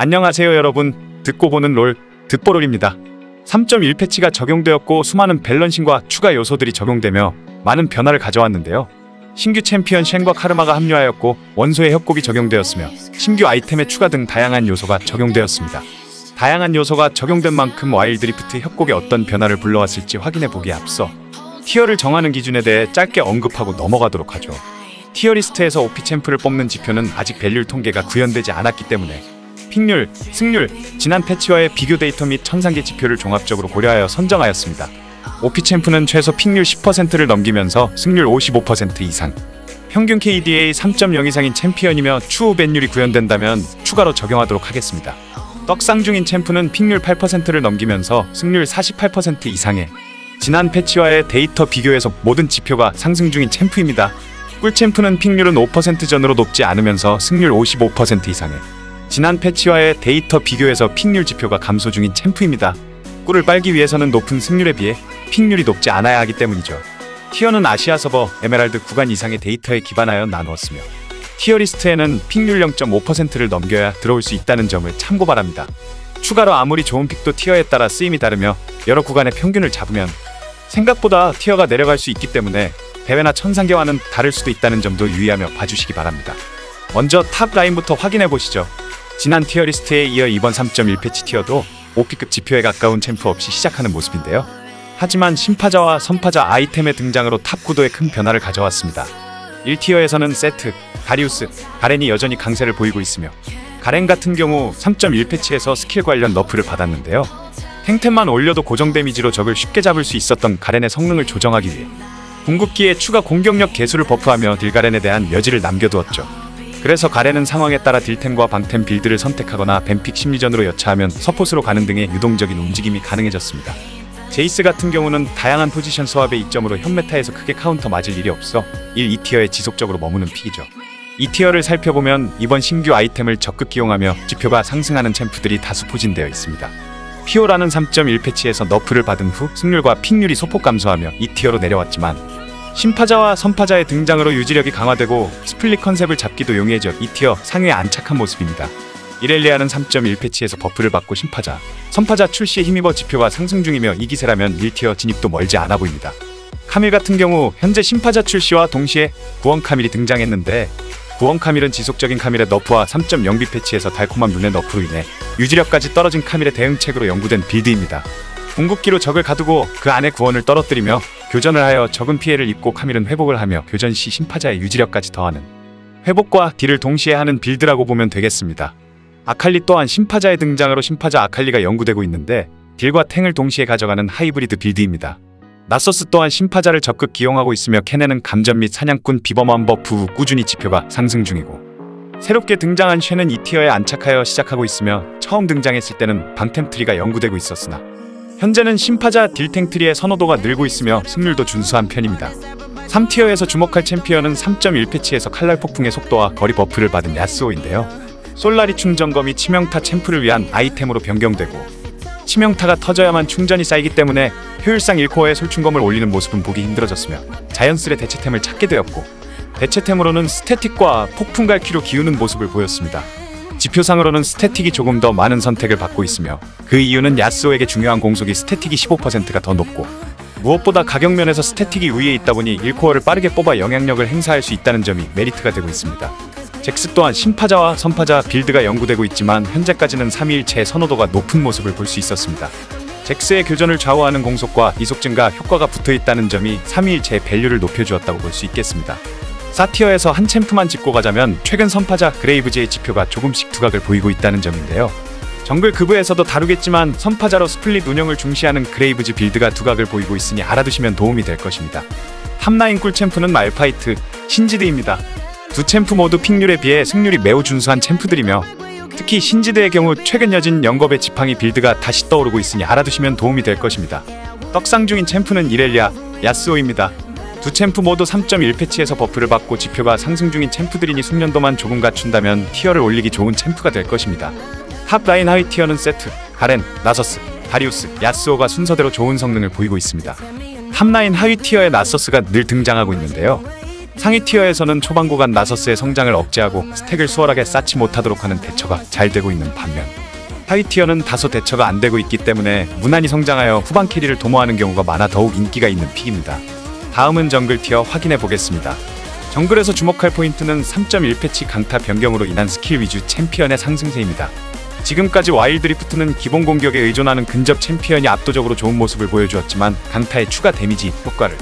안녕하세요 여러분, 듣고 보는 롤 듣보롤입니다. 3.1 패치가 적용되었고 수많은 밸런싱과 추가 요소들이 적용되며 많은 변화를 가져왔는데요. 신규 챔피언 쉔과 카르마가 합류하였고 원소의 협곡이 적용되었으며 신규 아이템의 추가 등 다양한 요소가 적용되었습니다. 다양한 요소가 적용된 만큼 와일드리프트 협곡에 어떤 변화를 불러왔을지 확인해보기에 앞서 티어를 정하는 기준에 대해 짧게 언급하고 넘어가도록 하죠. 티어리스트에서 OP 챔프를 뽑는 지표는 아직 밸류 통계가 구현되지 않았기 때문에 픽률, 승률, 지난 패치와의 비교 데이터 및 천상계 지표를 종합적으로 고려하여 선정하였습니다. OP 챔프는 최소 픽률 10%를 넘기면서 승률 55% 이상, 평균 KDA 3.0 이상인 챔피언이며 추후 밴율이 구현된다면 추가로 적용하도록 하겠습니다. 떡상 중인 챔프는 픽률 8%를 넘기면서 승률 48% 이상의 지난 패치와의 데이터 비교에서 모든 지표가 상승 중인 챔프입니다. 꿀 챔프는 픽률은 5% 전으로 높지 않으면서 승률 55% 이상의 지난 패치와의 데이터 비교에서 픽률 지표가 감소 중인 챔프입니다. 꿀을 빨기 위해서는 높은 승률에 비해 픽률이 높지 않아야 하기 때문이죠. 티어는 아시아 서버, 에메랄드 구간 이상의 데이터에 기반하여 나누었으며 티어리스트에는 픽률 0.5%를 넘겨야 들어올 수 있다는 점을 참고 바랍니다. 추가로 아무리 좋은 픽도 티어에 따라 쓰임이 다르며 여러 구간의 평균을 잡으면 생각보다 티어가 내려갈 수 있기 때문에 대회나 천상계와는 다를 수도 있다는 점도 유의하며 봐주시기 바랍니다. 먼저 탑 라인부터 확인해 보시죠. 지난 티어리스트에 이어 이번 3.1 패치 티어도 OP급 지표에 가까운 챔프 없이 시작하는 모습인데요. 하지만 신파자와 선파자 아이템의 등장으로 탑 구도에 큰 변화를 가져왔습니다. 1티어에서는 세트, 다리우스, 가렌이 여전히 강세를 보이고 있으며 가렌 같은 경우 3.1 패치에서 스킬 관련 너프를 받았는데요. 탱템만 올려도 고정 데미지로 적을 쉽게 잡을 수 있었던 가렌의 성능을 조정하기 위해 궁극기에 추가 공격력 개수를 버프하며 딜가렌에 대한 여지를 남겨두었죠. 그래서 가렌은 상황에 따라 딜템과 방템 빌드를 선택하거나 뱀픽 심리전으로 여차하면 서폿으로 가는 등의 유동적인 움직임이 가능해졌습니다. 제이스 같은 경우는 다양한 포지션 소합의 이점으로 현메타에서 크게 카운터 맞을 일이 없어 1, 2티어에 지속적으로 머무는 픽이죠. 2티어를 살펴보면 이번 신규 아이템을 적극 기용하며 지표가 상승하는 챔프들이 다수 포진되어 있습니다. 피오라는 3.1 패치에서 너프를 받은 후 승률과 픽률이 소폭 감소하며 2티어로 내려왔지만 신파자와 선파자의 등장으로 유지력이 강화되고 스플릿 컨셉을 잡기도 용이해져 2티어 상위에 안착한 모습입니다. 이렐리아는 3.1 패치에서 버프를 받고 신파자, 선파자 출시에 힘입어 지표가 상승 중이며 이 기세라면 1티어 진입도 멀지 않아 보입니다. 카밀 같은 경우 현재 신파자 출시와 동시에 구원 카밀이 등장했는데 구원 카밀은 지속적인 카밀의 너프와 3.0B 패치에서 달콤한 룬의 너프로 인해 유지력까지 떨어진 카밀의 대응책으로 연구된 빌드입니다. 궁극기로 적을 가두고 그 안에 구원을 떨어뜨리며 교전을 하여 적은 피해를 입고 카밀은 회복을 하며 교전 시 신파자의 유지력까지 더하는 회복과 딜을 동시에 하는 빌드라고 보면 되겠습니다. 아칼리 또한 신파자의 등장으로 신파자 아칼리가 연구되고 있는데 딜과 탱을 동시에 가져가는 하이브리드 빌드입니다. 나서스 또한 신파자를 적극 기용하고 있으며 캔에는 감전 및 사냥꾼 비범한 버프 후 꾸준히 지표가 상승 중이고 새롭게 등장한 쉔은 2티어에 안착하여 시작하고 있으며 처음 등장했을 때는 방템 트리가 연구되고 있었으나 현재는 신파자 딜탱 트리의 선호도가 늘고 있으며 승률도 준수한 편입니다. 3티어에서 주목할 챔피언은 3.1 패치에서 칼날 폭풍의 속도와 거리 버프를 받은 야스오인데요. 솔라리 충전거 및 치명타 챔프를 위한 아이템으로 변경되고 치명타가 터져야만 충전이 쌓이기 때문에 효율상 1코어에 솔충검을 올리는 모습은 보기 힘들어졌으며 자연스레 대체템을 찾게 되었고 대체템으로는 스태틱과 폭풍 갈퀴로 기우는 모습을 보였습니다. 지표상으로는 스태틱이 조금 더 많은 선택을 받고 있으며 그 이유는 야스오에게 중요한 공속이 스태틱이 15%가 더 높고 무엇보다 가격면에서 스태틱이 우위에 있다 보니 1코어를 빠르게 뽑아 영향력을 행사할 수 있다는 점이 메리트가 되고 있습니다. 잭스 또한 신파자와 선파자 빌드가 연구되고 있지만 현재까지는 3위일체의 선호도가 높은 모습을 볼 수 있었습니다. 잭스의 교전을 좌우하는 공속과 이속 증가 효과가 붙어있다는 점이 3위일체의 밸류를 높여주었다고 볼 수 있겠습니다. 4티어에서 한 챔프만 짚고 가자면 최근 선파자 그레이브즈의 지표가 조금씩 두각을 보이고 있다는 점인데요. 정글 급부에서도 다루겠지만 선파자로 스플릿 운영을 중시하는 그레이브즈 빌드가 두각을 보이고 있으니 알아두시면 도움이 될 것입니다. 탑라인 꿀 챔프는 말파이트, 신지드입니다. 두 챔프 모두 픽률에 비해 승률이 매우 준수한 챔프들이며 특히 신지드의 경우 최근 여진 영겁의 지팡이 빌드가 다시 떠오르고 있으니 알아두시면 도움이 될 것입니다. 떡상 중인 챔프는 이렐리아, 야스오입니다. 두 챔프 모두 3.1 패치에서 버프를 받고 지표가 상승 중인 챔프들이니 숙련도만 조금 갖춘다면 티어를 올리기 좋은 챔프가 될 것입니다. 탑 라인 하위 티어는 세트, 가렌, 나서스, 다리우스, 야스오가 순서대로 좋은 성능을 보이고 있습니다. 탑 라인 하위 티어의 나서스가 늘 등장하고 있는데요. 상위 티어에서는 초반 구간 나서스의 성장을 억제하고 스택을 수월하게 쌓지 못하도록 하는 대처가 잘 되고 있는 반면 하위 티어는 다소 대처가 안 되고 있기 때문에 무난히 성장하여 후반 캐리를 도모하는 경우가 많아 더욱 인기가 있는 픽입니다. 다음은 정글 티어 확인해 보겠습니다. 정글에서 주목할 포인트는 3.1패치 강타 변경으로 인한 스킬 위주 챔피언의 상승세입니다. 지금까지 와일드리프트는 기본 공격에 의존하는 근접 챔피언이 압도적으로 좋은 모습을 보여주었지만 강타의 추가 데미지 효과를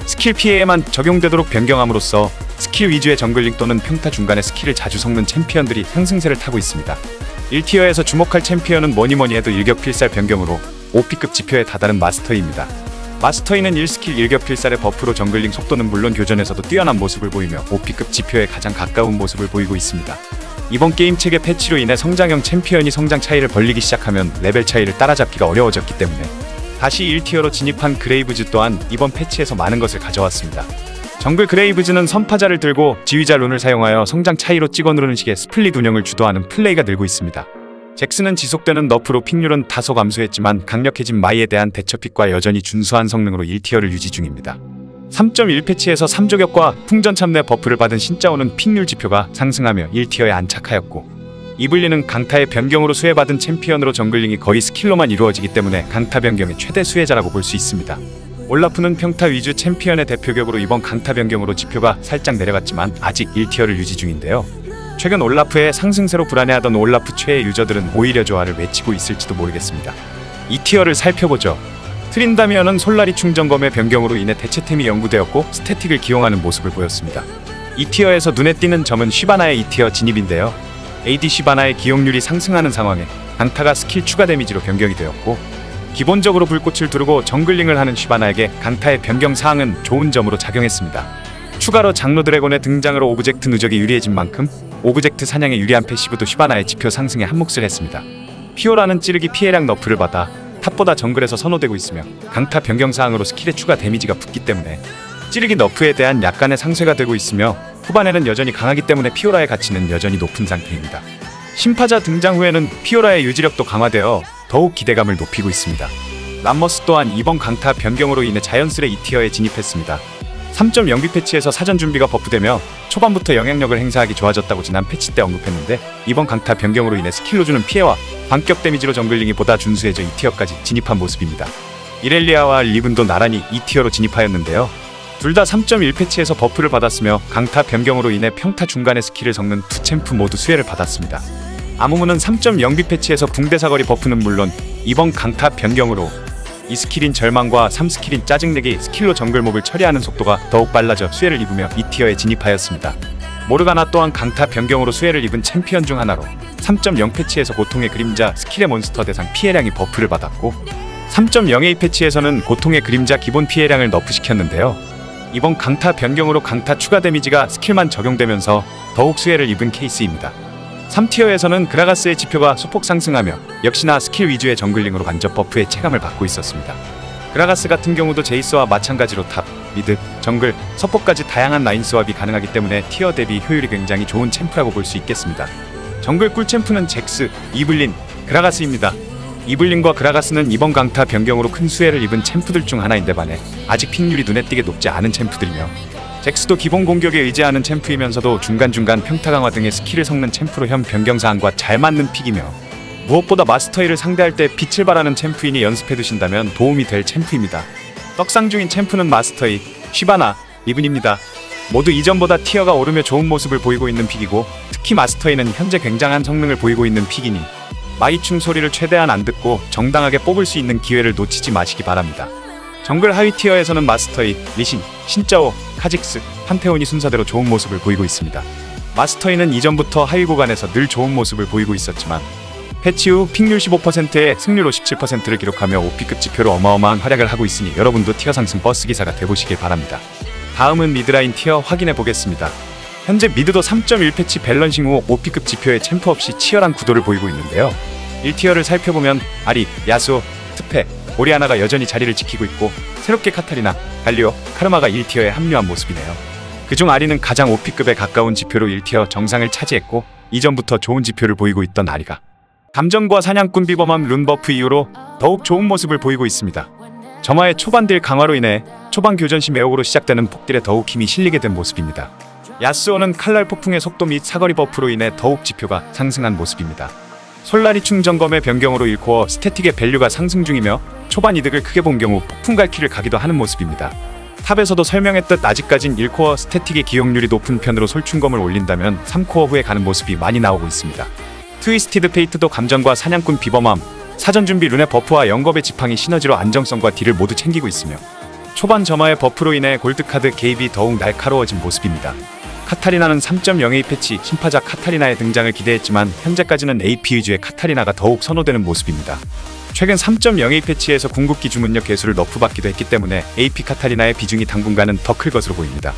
스킬 피해에만 적용되도록 변경함으로써 스킬 위주의 정글링 또는 평타 중간에 스킬을 자주 섞는 챔피언들이 상승세를 타고 있습니다. 1티어에서 주목할 챔피언은 뭐니뭐니 해도 일격필살 변경으로 OP급 지표에 다다른 마스터이입니다. 마스터이는 1스킬 일격필살의 버프로 정글링 속도는 물론 교전에서도 뛰어난 모습을 보이며 OP급 지표에 가장 가까운 모습을 보이고 있습니다. 이번 게임 체계 패치로 인해 성장형 챔피언이 성장 차이를 벌리기 시작하면 레벨 차이를 따라잡기가 어려워졌기 때문에 다시 1티어로 진입한 그레이브즈 또한 이번 패치에서 많은 것을 가져왔습니다. 정글 그레이브즈는 선파자를 들고 지휘자 룬을 사용하여 성장 차이로 찍어 누르는 식의 스플릿 운영을 주도하는 플레이가 늘고 있습니다. 잭스는 지속되는 너프로 픽률은 다소 감소했지만 강력해진 마이에 대한 대처픽과 여전히 준수한 성능으로 1티어를 유지 중입니다. 3.1패치에서 3조격과 풍전 참내 버프를 받은 신짜오는 픽률 지표가 상승하며 1티어에 안착하였고 이블리는 강타의 변경으로 수혜받은 챔피언으로 정글링이 거의 스킬로만 이루어지기 때문에 강타 변경의 최대 수혜자라고 볼 수 있습니다. 올라프는 평타 위주 챔피언의 대표격으로 이번 강타 변경으로 지표가 살짝 내려갔지만 아직 1티어를 유지 중인데요. 최근 올라프의 상승세로 불안해하던 올라프 최애 유저들은 오히려 조화를 외치고 있을지도 모르겠습니다. 2티어를 살펴보죠. 트린다미어는 솔라리 충전검의 변경으로 인해 대체템이 연구되었고 스태틱을 기용하는 모습을 보였습니다. 2티어에서 눈에 띄는 점은 쉬바나의 2티어 진입인데요. AD 쉬바나의 기용률이 상승하는 상황에 강타가 스킬 추가 데미지로 변경이 되었고 기본적으로 불꽃을 두르고 정글링을 하는 쉬바나에게 강타의 변경 사항은 좋은 점으로 작용했습니다. 추가로 장로 드래곤의 등장으로 오브젝트 누적이 유리해진 만큼 오브젝트 사냥에 유리한 패시브도 쉬바나의 지표 상승에 한몫을 했습니다. 피오라는 찌르기 피해량 너프를 받아 탑보다 정글에서 선호되고 있으며 강타 변경 사항으로 스킬의 추가 데미지가 붙기 때문에 찌르기 너프에 대한 약간의 상쇄가 되고 있으며 후반에는 여전히 강하기 때문에 피오라의 가치는 여전히 높은 상태입니다. 심파자 등장 후에는 피오라의 유지력도 강화되어 더욱 기대감을 높이고 있습니다. 람머스 또한 이번 강타 변경으로 인해 자연스레 2티어에 진입했습니다. 3.0B 패치에서 사전 준비가 버프되며 초반부터 영향력을 행사하기 좋아졌다고 지난 패치 때 언급했는데 이번 강타 변경으로 인해 스킬로 주는 피해와 반격 데미지로 정글링이 보다 준수해져 2티어까지 진입한 모습입니다. 이렐리아와 리븐도 나란히 2티어로 진입하였는데요. 둘 다 3.1패치에서 버프를 받았으며 강타 변경으로 인해 평타 중간에 스킬을 섞는 두 챔프 모두 수혜를 받았습니다. 아무무는 3.0B 패치에서 붕대사거리 버프는 물론 이번 강타 변경으로 2스킬인 절망과 3스킬인 짜증내기 스킬로 정글몹을 처리하는 속도가 더욱 빨라져 수혜를 입으며 2티어에 진입하였습니다. 모르가나 또한 강타 변경으로 수혜를 입은 챔피언 중 하나로 3.0 패치에서 고통의 그림자 스킬의 몬스터 대상 피해량이 버프를 받았고 3.0A 패치에서는 고통의 그림자 기본 피해량을 너프시켰는데요. 이번 강타 변경으로 강타 추가 데미지가 스킬만 적용되면서 더욱 수혜를 입은 케이스입니다. 3티어에서는 그라가스의 지표가 소폭 상승하며 역시나 스킬 위주의 정글링으로 간접 버프의 체감을 받고 있었습니다. 그라가스 같은 경우도 제이스와 마찬가지로 탑, 미드, 정글, 서포까지 다양한 라인 스왑이 가능하기 때문에 티어 대비 효율이 굉장히 좋은 챔프라고 볼 수 있겠습니다. 정글 꿀챔프는 잭스, 이블린, 그라가스입니다. 이블린과 그라가스는 이번 강타 변경으로 큰 수혜를 입은 챔프들 중 하나인데 반해 아직 픽률이 눈에 띄게 높지 않은 챔프들이며 잭스도 기본 공격에 의지하는 챔프이면서도 중간중간 평타 강화 등의 스킬을 섞는 챔프로 현 변경사항과 잘 맞는 픽이며 무엇보다 마스터이를 상대할 때 빛을 발하는 챔프이니 연습해두신다면 도움이 될 챔프입니다. 떡상 중인 챔프는 마스터이, 쉬바나, 리븐입니다. 모두 이전보다 티어가 오르며 좋은 모습을 보이고 있는 픽이고 특히 마스터이는 현재 굉장한 성능을 보이고 있는 픽이니 마이충 소리를 최대한 안 듣고 정당하게 뽑을 수 있는 기회를 놓치지 마시기 바랍니다. 정글 하위 티어에서는 마스터이, 리신, 신짜오, 카직스, 판테온이 순서대로 좋은 모습을 보이고 있습니다. 마스터이는 이전부터 하위 구간에서 늘 좋은 모습을 보이고 있었지만 패치 후 픽률 15%에 승률 57%를 기록하며 OP급 지표로 어마어마한 활약을 하고 있으니 여러분도 티어 상승 버스 기사가 되보시길 바랍니다. 다음은 미드라인 티어 확인해 보겠습니다. 현재 미드도 3.1 패치 밸런싱 후 OP급 지표에 챔프 없이 치열한 구도를 보이고 있는데요. 1티어를 살펴보면 아리, 야수오, 트페, 오리아나가 여전히 자리를 지키고 있고 새롭게 카타리나, 갈리오, 카르마가 1티어에 합류한 모습이네요. 그중 아리는 가장 OP급에 가까운 지표로 1티어 정상을 차지했고 이전부터 좋은 지표를 보이고 있던 아리가 감정과 사냥꾼 비범함 룬 버프 이후로 더욱 좋은 모습을 보이고 있습니다. 점화의 초반 딜 강화로 인해 초반 교전 시 매혹으로 시작되는 폭딜에 더욱 힘이 실리게 된 모습입니다. 야스오는 칼날 폭풍의 속도 및 사거리 버프로 인해 더욱 지표가 상승한 모습입니다. 솔라리 충전검의 변경으로 1코어 스태틱의 밸류가 상승 중이며 초반 이득을 크게 본 경우 폭풍 갈퀴를 가기도 하는 모습입니다. 탑에서도 설명했듯 아직까진 1코어 스태틱의 기용률이 높은 편으로 솔충검을 올린다면 3코어 후에 가는 모습이 많이 나오고 있습니다. 트위스티드 페이트도 감전과 사냥꾼 비범함, 사전준비 룬의 버프와 영겁의 지팡이 시너지로 안정성과 딜을 모두 챙기고 있으며 초반 점화의 버프로 인해 골드카드 개입이 더욱 날카로워진 모습입니다. 카타리나는 3.02 패치 신파자 카타리나의 등장을 기대했지만 현재까지는 AP 위주의 카타리나가 더욱 선호되는 모습입니다. 최근 3.02 패치에서 궁극기 주문력 개수를 너프받기도 했기 때문에 AP 카타리나의 비중이 당분간은 더 클 것으로 보입니다.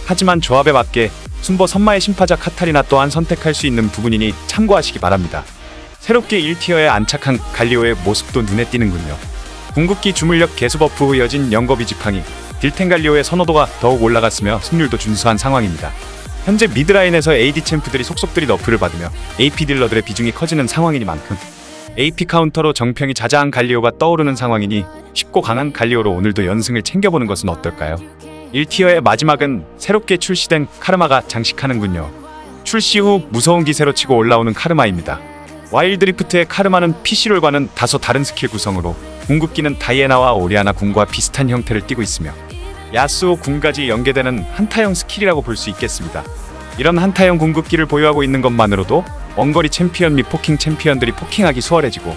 하지만 조합에 맞게 순보 선마의 신파자 카타리나 또한 선택할 수 있는 부분이니 참고하시기 바랍니다. 새롭게 1티어에 안착한 갈리오의 모습도 눈에 띄는군요. 궁극기 주물력 개수 버프 후 이어진 영겁이 지팡이, 딜탱 갈리오의 선호도가 더욱 올라갔으며 승률도 준수한 상황입니다. 현재 미드라인에서 AD 챔프들이 속속들이 너프를 받으며 AP 딜러들의 비중이 커지는 상황이니만큼 AP 카운터로 정평이 자자한 갈리오가 떠오르는 상황이니 쉽고 강한 갈리오로 오늘도 연승을 챙겨보는 것은 어떨까요? 1티어의 마지막은 새롭게 출시된 카르마가 장식하는군요. 출시 후 무서운 기세로 치고 올라오는 카르마입니다. 와일드리프트의 카르마는 PC롤과는 다소 다른 스킬 구성으로 궁극기는 다이애나와 오리아나 궁과 비슷한 형태를 띠고 있으며 야스오 궁까지 연계되는 한타형 스킬이라고 볼 수 있겠습니다. 이런 한타형 궁극기를 보유하고 있는 것만으로도 원거리 챔피언 및 포킹 챔피언들이 포킹하기 수월해지고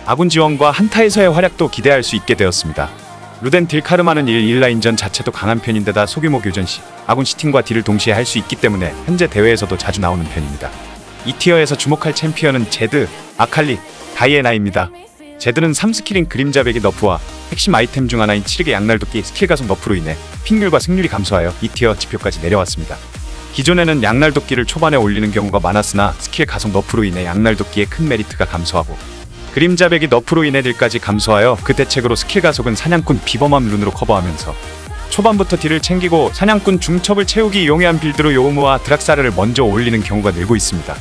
아군 지원과 한타에서의 활약도 기대할 수 있게 되었습니다. 루덴 딜 카르마는 1라인전 자체도 강한 편인데다 소규모 교전 시 아군 시팅과 딜을 동시에 할 수 있기 때문에 현재 대회에서도 자주 나오는 편입니다. 2티어에서 주목할 챔피언은 제드, 아칼리, 다이애나입니다. 제드는 3스킬인 그림자배기 너프와 핵심 아이템 중 하나인 7개 양날도끼 스킬 가속 너프로 인해 픽률과 승률이 감소하여 2티어 지표까지 내려왔습니다. 기존에는 양날도끼를 초반에 올리는 경우가 많았으나 스킬 가속 너프로 인해 양날도끼의 큰 메리트가 감소하고 그림자배기 너프로 인해 딜까지 감소하여 그 대책으로 스킬 가속은 사냥꾼 비범함 룬으로 커버하면서 초반부터 딜을 챙기고 사냥꾼 중첩을 채우기 용이한 빌드로 요우무와 드락사르를 먼저 올리는 경우가 늘고 있습니다.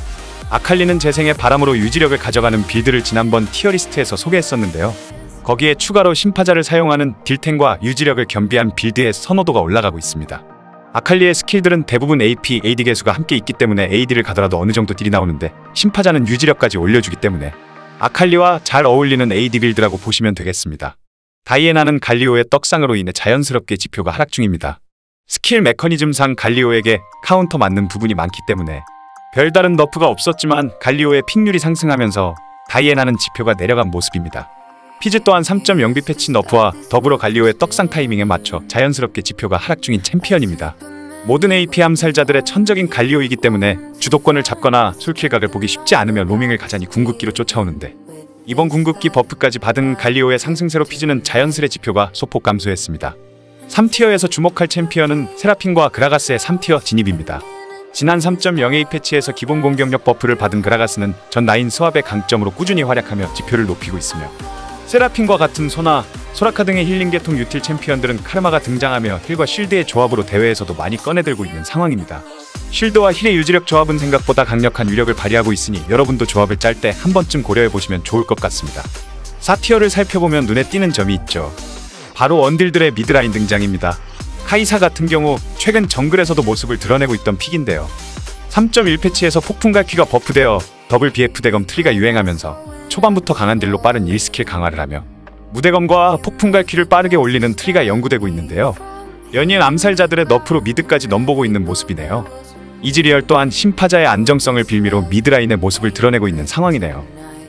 아칼리는 재생의 바람으로 유지력을 가져가는 빌드를 지난번 티어리스트에서 소개했었는데요. 거기에 추가로 신파자를 사용하는 딜탱과 유지력을 겸비한 빌드의 선호도가 올라가고 있습니다. 아칼리의 스킬들은 대부분 AP, AD 개수가 함께 있기 때문에 AD를 가더라도 어느 정도 딜이 나오는데 신파자는 유지력까지 올려주기 때문에 아칼리와 잘 어울리는 AD 빌드라고 보시면 되겠습니다. 다이애나는 갈리오의 떡상으로 인해 자연스럽게 지표가 하락 중입니다. 스킬 메커니즘상 갈리오에게 카운터 맞는 부분이 많기 때문에 별다른 너프가 없었지만 갈리오의 픽률이 상승하면서 다이애나는 지표가 내려간 모습입니다. 피즈 또한 3.0B 패치 너프와 더불어 갈리오의 떡상 타이밍에 맞춰 자연스럽게 지표가 하락 중인 챔피언입니다. 모든 AP 암살자들의 천적인 갈리오이기 때문에 주도권을 잡거나 솔킬각을 보기 쉽지 않으며 로밍을 가자니 궁극기로 쫓아오는데 이번 궁극기 버프까지 받은 갈리오의 상승세로 피즈는 자연스레 지표가 소폭 감소했습니다. 3티어에서 주목할 챔피언은 세라핀과 그라가스의 3티어 진입입니다. 지난 3.08 패치에서 기본 공격력 버프를 받은 그라가스는 전 라인 스왑의 강점으로 꾸준히 활약하며 지표를 높이고 있으며 세라핀과 같은 소나 소라카 등의 힐링 계통 유틸 챔피언들은 카르마가 등장하며 힐과 쉴드의 조합으로 대회에서도 많이 꺼내들고 있는 상황입니다. 쉴드와 힐의 유지력 조합은 생각보다 강력한 위력을 발휘하고 있으니 여러분도 조합을 짤 때 한 번쯤 고려해보시면 좋을 것 같습니다. 4티어를 살펴보면 눈에 띄는 점이 있죠. 바로 원딜들의 미드라인 등장입니다. 카이사 같은 경우 최근 정글에서도 모습을 드러내고 있던 픽인데요. 3.1 패치에서 폭풍 갈퀴가 버프되어 더블 BF 대검 트리가 유행하면서 초반부터 강한 딜로 빠른 1스킬 강화를 하며 무대검과 폭풍 갈퀴를 빠르게 올리는 트리가 연구되고 있는데요. 연인 암살자들의 너프로 미드까지 넘보고 있는 모습이네요. 이즈리얼 또한 신파자의 안정성을 빌미로 미드라인의 모습을 드러내고 있는 상황이네요.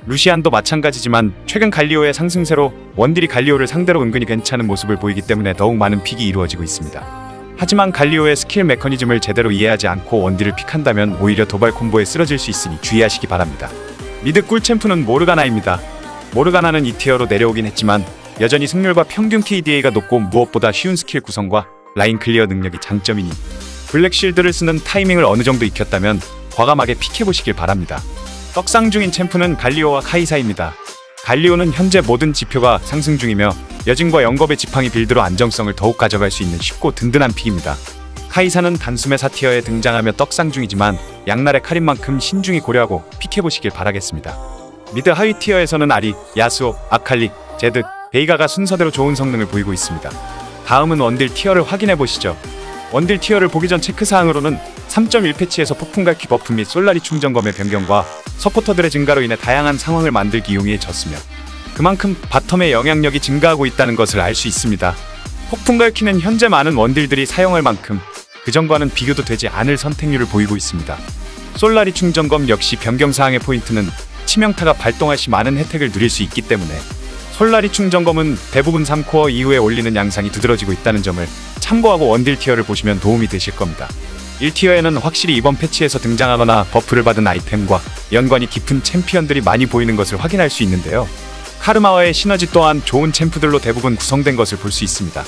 루시안도 마찬가지지만 최근 갈리오의 상승세로 원딜이 갈리오를 상대로 은근히 괜찮은 모습을 보이기 때문에 더욱 많은 픽이 이루어지고 있습니다. 하지만 갈리오의 스킬 메커니즘을 제대로 이해하지 않고 원딜을 픽한다면 오히려 도발 콤보에 쓰러질 수 있으니 주의하시기 바랍니다. 미드 꿀챔프는 모르가나입니다. 모르가나는 2티어로 내려오긴 했지만 여전히 승률과 평균 KDA가 높고 무엇보다 쉬운 스킬 구성과 라인 클리어 능력이 장점이니 블랙실드를 쓰는 타이밍을 어느 정도 익혔다면 과감하게 픽해보시길 바랍니다. 떡상 중인 챔프는 갈리오와 카이사입니다. 갈리오는 현재 모든 지표가 상승 중이며 여진과 영겁의 지팡이 빌드로 안정성을 더욱 가져갈 수 있는 쉽고 든든한 픽입니다. 카이사는 단숨에 4티어에 등장하며 떡상 중이지만 양날의 칼인만큼 신중히 고려하고 픽해보시길 바라겠습니다. 미드 하위 티어에서는 아리, 야스오, 아칼리, 제드, 베이가가 순서대로 좋은 성능을 보이고 있습니다. 다음은 원딜 티어를 확인해 보시죠. 원딜 티어를 보기 전 체크사항으로는 3.1 패치에서 폭풍갈퀴 버프 및 솔라리 충전검의 변경과 서포터들의 증가로 인해 다양한 상황을 만들기 용이해졌으며 그만큼 바텀의 영향력이 증가하고 있다는 것을 알 수 있습니다. 폭풍갈퀴는 현재 많은 원딜들이 사용할 만큼 그전과는 비교도 되지 않을 선택률을 보이고 있습니다. 솔라리 충전검 역시 변경사항의 포인트는 치명타가 발동할 시 많은 혜택을 누릴 수 있기 때문에 솔라리 충전검은 대부분 3코어 이후에 올리는 양상이 두드러지고 있다는 점을 참고하고 원딜 티어를 보시면 도움이 되실 겁니다. 1티어에는 확실히 이번 패치에서 등장하거나 버프를 받은 아이템과 연관이 깊은 챔피언들이 많이 보이는 것을 확인할 수 있는데요. 카르마와의 시너지 또한 좋은 챔프들로 대부분 구성된 것을 볼 수 있습니다.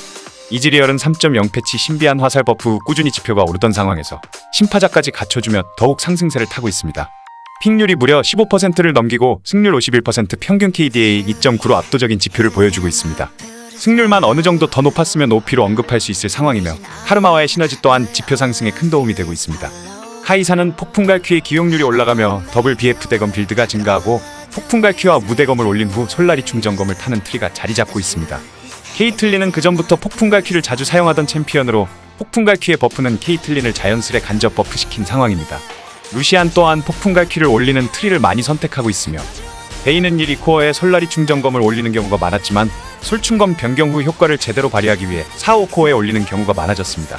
이즈리얼은 3.0 패치 신비한 화살 버프 후 꾸준히 지표가 오르던 상황에서 심파자까지 갖춰주며 더욱 상승세를 타고 있습니다. 픽률이 무려 15%를 넘기고 승률 51%, 평균 KDA 2.9로 압도적인 지표를 보여주고 있습니다. 승률만 어느 정도 더 높았으면 OP로 언급할 수 있을 상황이며 카르마와의 시너지 또한 지표 상승에 큰 도움이 되고 있습니다. 카이사는 폭풍갈퀴의 기용률이 올라가며 더블 BF 대검 빌드가 증가하고 폭풍갈퀴와 무대검을 올린 후 솔라리 충전검을 타는 트리가 자리 잡고 있습니다. 케이틀린은 그전부터 폭풍갈퀴를 자주 사용하던 챔피언으로 폭풍갈퀴의 버프는 케이틀린을 자연스레 간접 버프시킨 상황입니다. 루시안 또한 폭풍갈퀴를 올리는 트리를 많이 선택하고 있으며 베인은 1,2코어에 솔라리 충전검을 올리는 경우가 많았지만 솔충검 변경 후 효과를 제대로 발휘하기 위해 4,5코어에 올리는 경우가 많아졌습니다.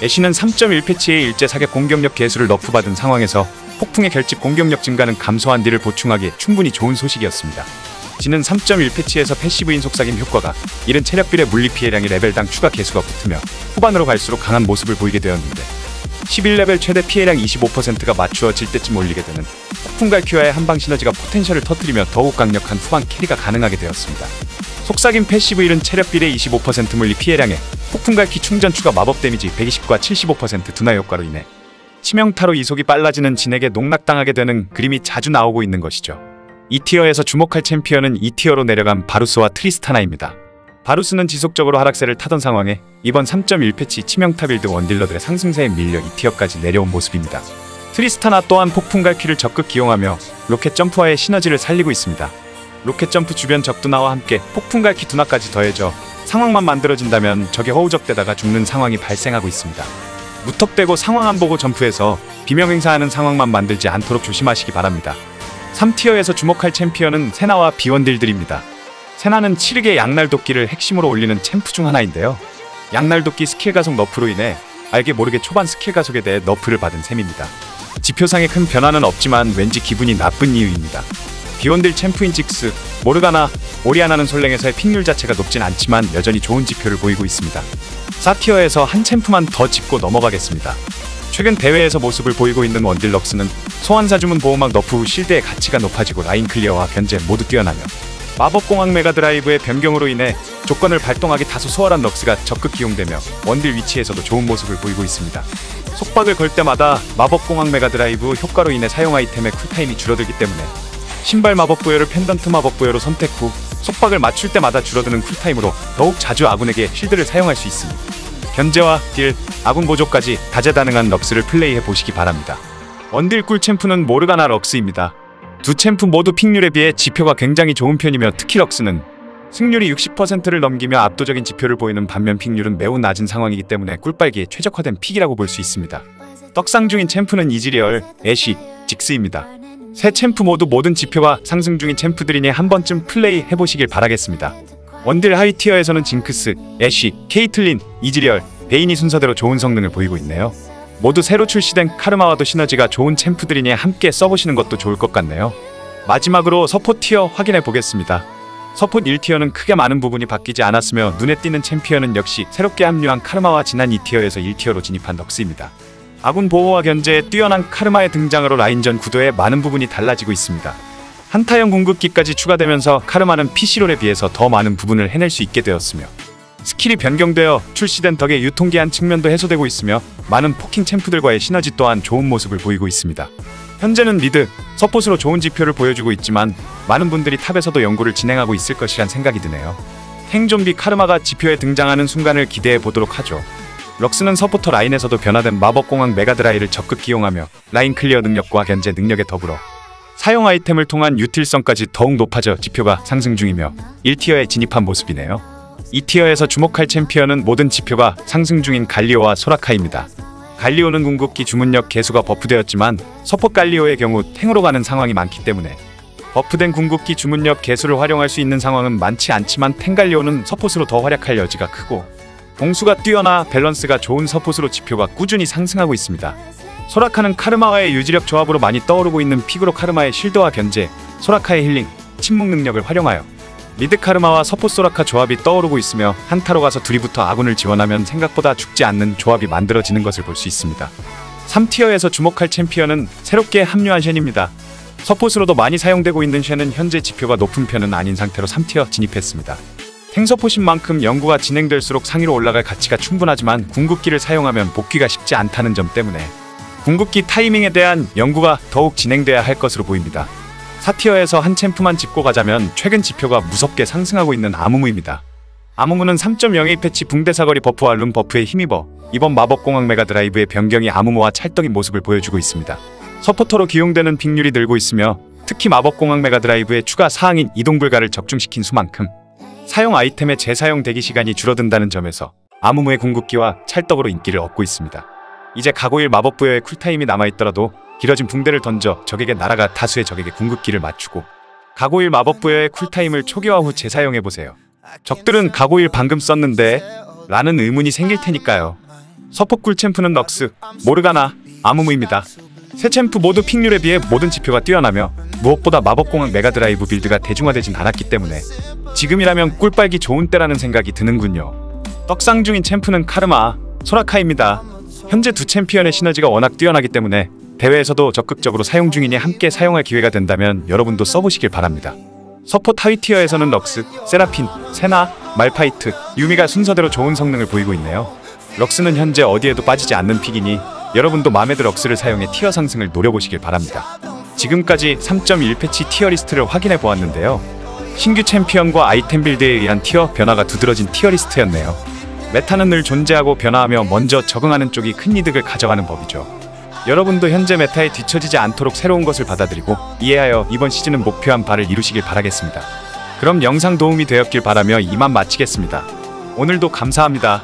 애쉬는 3.1 패치의 일제 사격 공격력 개수를 너프받은 상황에서 폭풍의 결집 공격력 증가는 감소한 딜을 보충하기에 충분히 좋은 소식이었습니다. 진은 3.1 패치에서 패시브인 속삭임 효과가 이른 체력빌의 물리 피해량이 레벨당 추가 개수가 붙으며 후반으로 갈수록 강한 모습을 보이게 되었는데 11레벨 최대 피해량 25%가 맞추어질 때쯤 올리게 되는 폭풍갈퀴와의 한방 시너지가 포텐셜을 터뜨리며 더욱 강력한 후반 캐리가 가능하게 되었습니다. 속삭임 패시브 이른 체력빌의 25% 물리 피해량에 폭풍갈퀴 충전 추가 마법 데미지 120과 75% 둔화 효과로 인해 치명타로 이속이 빨라지는 진에게 농락당하게 되는 그림이 자주 나오고 있는 것이죠. 2티어에서 주목할 챔피언은 2티어로 내려간 바루스와 트리스타나입니다. 바루스는 지속적으로 하락세를 타던 상황에 이번 3.1 패치 치명타 빌드 원딜러들의 상승세에 밀려 2티어까지 내려온 모습입니다. 트리스타나 또한 폭풍갈퀴를 적극 기용하며 로켓 점프와의 시너지를 살리고 있습니다. 로켓 점프 주변 적둔화와 함께 폭풍갈퀴 둔화까지 더해져 상황만 만들어진다면 적의 허우적대다가 죽는 상황이 발생하고 있습니다. 무턱대고 상황 안 보고 점프해서 비명 행사하는 상황만 만들지 않도록 조심하시기 바랍니다. 3티어에서 주목할 챔피언은 세나와 비원딜들입니다. 세나는 7흑의 양날도끼를 핵심으로 올리는 챔프 중 하나인데요. 양날도끼 스킬 가속 너프로 인해 알게 모르게 초반 스킬 가속에 대해 너프를 받은 셈입니다. 지표상에 큰 변화는 없지만 왠지 기분이 나쁜 이유입니다. 비원딜 챔프인 직스, 모르가나, 오리아나는 솔랭에서의 픽률 자체가 높진 않지만 여전히 좋은 지표를 보이고 있습니다. 4티어에서 한 챔프만 더 짚고 넘어가겠습니다. 최근 대회에서 모습을 보이고 있는 원딜 럭스는 소환사 주문 보호막 너프 후 실드의 가치가 높아지고 라인 클리어와 견제 모두 뛰어나며 마법공학 메가드라이브의 변경으로 인해 조건을 발동하기 다소 수월한 럭스가 적극 기용되며 원딜 위치에서도 좋은 모습을 보이고 있습니다. 속박을 걸 때마다 마법공학 메가드라이브 효과로 인해 사용 아이템의 쿨타임이 줄어들기 때문에 신발 마법부여를 펜던트 마법부여로 선택 후 속박을 맞출 때마다 줄어드는 쿨타임으로 더욱 자주 아군에게 쉴드를 사용할 수 있습니다. 견제와 딜, 아군 보조까지 다재다능한 럭스를 플레이해 보시기 바랍니다. 원딜 꿀 챔프는 모르가나 럭스입니다. 두 챔프 모두 픽률에 비해 지표가 굉장히 좋은 편이며 특히 럭스는 승률이 60%를 넘기며 압도적인 지표를 보이는 반면 픽률은 매우 낮은 상황이기 때문에 꿀빨기에 최적화된 픽이라고 볼 수 있습니다. 떡상 중인 챔프는 이즈리얼, 애쉬, 직스입니다. 세 챔프 모두 모든 지표가 상승 중인 챔프들이니 한 번쯤 플레이 해보시길 바라겠습니다. 원딜 하이티어에서는 징크스, 애쉬, 케이틀린, 이즈리얼, 베인이 순서대로 좋은 성능을 보이고 있네요. 모두 새로 출시된 카르마와도 시너지가 좋은 챔프들이니 함께 써보시는 것도 좋을 것 같네요. 마지막으로 서폿 티어 확인해 보겠습니다. 서폿 1티어는 크게 많은 부분이 바뀌지 않았으며 눈에 띄는 챔피언은 역시 새롭게 합류한 카르마와 지난 2티어에서 1티어로 진입한 럭스입니다. 아군 보호와 견제에 뛰어난 카르마의 등장으로 라인전 구도에 많은 부분이 달라지고 있습니다. 한타형 궁극기까지 추가되면서 카르마는 PC롤에 비해서 더 많은 부분을 해낼 수 있게 되었으며 스킬이 변경되어 출시된 덕에 유통기한 측면도 해소되고 있으며 많은 포킹 챔프들과의 시너지 또한 좋은 모습을 보이고 있습니다. 현재는 미드, 서폿으로 좋은 지표를 보여주고 있지만 많은 분들이 탑에서도 연구를 진행하고 있을 것이란 생각이 드네요. 탱좀비 카르마가 지표에 등장하는 순간을 기대해 보도록 하죠. 럭스는 서포터 라인에서도 변화된 마법공학 메가드라이를 적극 기용하며 라인 클리어 능력과 견제 능력에 더불어 사용 아이템을 통한 유틸성까지 더욱 높아져 지표가 상승 중이며 1티어에 진입한 모습이네요. 2티어에서 주목할 챔피언은 모든 지표가 상승 중인 갈리오와 소라카입니다. 갈리오는 궁극기 주문력 개수가 버프되었지만 서포 갈리오의 경우 탱으로 가는 상황이 많기 때문에 버프된 궁극기 주문력 개수를 활용할 수 있는 상황은 많지 않지만 탱갈리오는 서폿으로 더 활약할 여지가 크고 공수가 뛰어나 밸런스가 좋은 서폿으로 지표가 꾸준히 상승하고 있습니다. 소라카는 카르마와의 유지력 조합으로 많이 떠오르고 있는 픽으로 카르마의 쉴드와 견제, 소라카의 힐링, 침묵 능력을 활용하여 미드 카르마와 서폿 소라카 조합이 떠오르고 있으며 한타로 가서 둘이 붙어 아군을 지원하면 생각보다 죽지 않는 조합이 만들어지는 것을 볼 수 있습니다. 3티어에서 주목할 챔피언은 새롭게 합류한 쉔입니다. 서폿으로도 많이 사용되고 있는 쉔은 현재 지표가 높은 편은 아닌 상태로 3티어 진입했습니다. 탱서폿인 만큼 연구가 진행될수록 상위로 올라갈 가치가 충분하지만 궁극기를 사용하면 복귀가 쉽지 않다는 점 때문에 궁극기 타이밍에 대한 연구가 더욱 진행돼야 할 것으로 보입니다. 4티어에서 한 챔프만 짚고 가자면 최근 지표가 무섭게 상승하고 있는 아무무입니다. 아무무는 3.01 패치 붕대 사거리 버프와 룸 버프에 힘입어 이번 마법공학 메가드라이브의 변경이 아무무와 찰떡인 모습을 보여주고 있습니다. 서포터로 기용되는 픽률이 늘고 있으며 특히 마법공학 메가드라이브의 추가 사항인 이동불가를 적중시킨 수만큼 사용 아이템의 재사용 대기 시간이 줄어든다는 점에서 아무무의 궁극기와 찰떡으로 인기를 얻고 있습니다. 이제 가고일 마법부여의 쿨타임이 남아있더라도 길어진 붕대를 던져 적에게 날아가 다수의 적에게 궁극기를 맞추고 가고일 마법부여의 쿨타임을 초기화 후 재사용해보세요. 적들은 가고일 방금 썼는데? 라는 의문이 생길 테니까요. 서폿 꿀챔프는 럭스, 모르가나, 아무무입니다. 세 챔프 모두 픽률에 비해 모든 지표가 뛰어나며 무엇보다 마법공학 메가드라이브 빌드가 대중화되진 않았기 때문에 지금이라면 꿀 빨기 좋은 때라는 생각이 드는군요. 떡상 중인 챔프는 카르마, 소라카입니다. 현재 두 챔피언의 시너지가 워낙 뛰어나기 때문에 대회에서도 적극적으로 사용 중이니 함께 사용할 기회가 된다면 여러분도 써보시길 바랍니다. 서폿 하위 티어에서는 럭스, 세라핀, 세나, 말파이트, 유미가 순서대로 좋은 성능을 보이고 있네요. 럭스는 현재 어디에도 빠지지 않는 픽이니 여러분도 맘에 들 럭스를 사용해 티어 상승을 노려보시길 바랍니다. 지금까지 3.1 패치 티어 리스트를 확인해 보았는데요. 신규 챔피언과 아이템 빌드에 의한 티어 변화가 두드러진 티어 리스트였네요. 메타는 늘 존재하고 변화하며 먼저 적응하는 쪽이 큰 이득을 가져가는 법이죠. 여러분도 현재 메타에 뒤처지지 않도록 새로운 것을 받아들이고 이해하여 이번 시즌은 목표한 바를 이루시길 바라겠습니다. 그럼 영상 도움이 되었길 바라며 이만 마치겠습니다. 오늘도 감사합니다.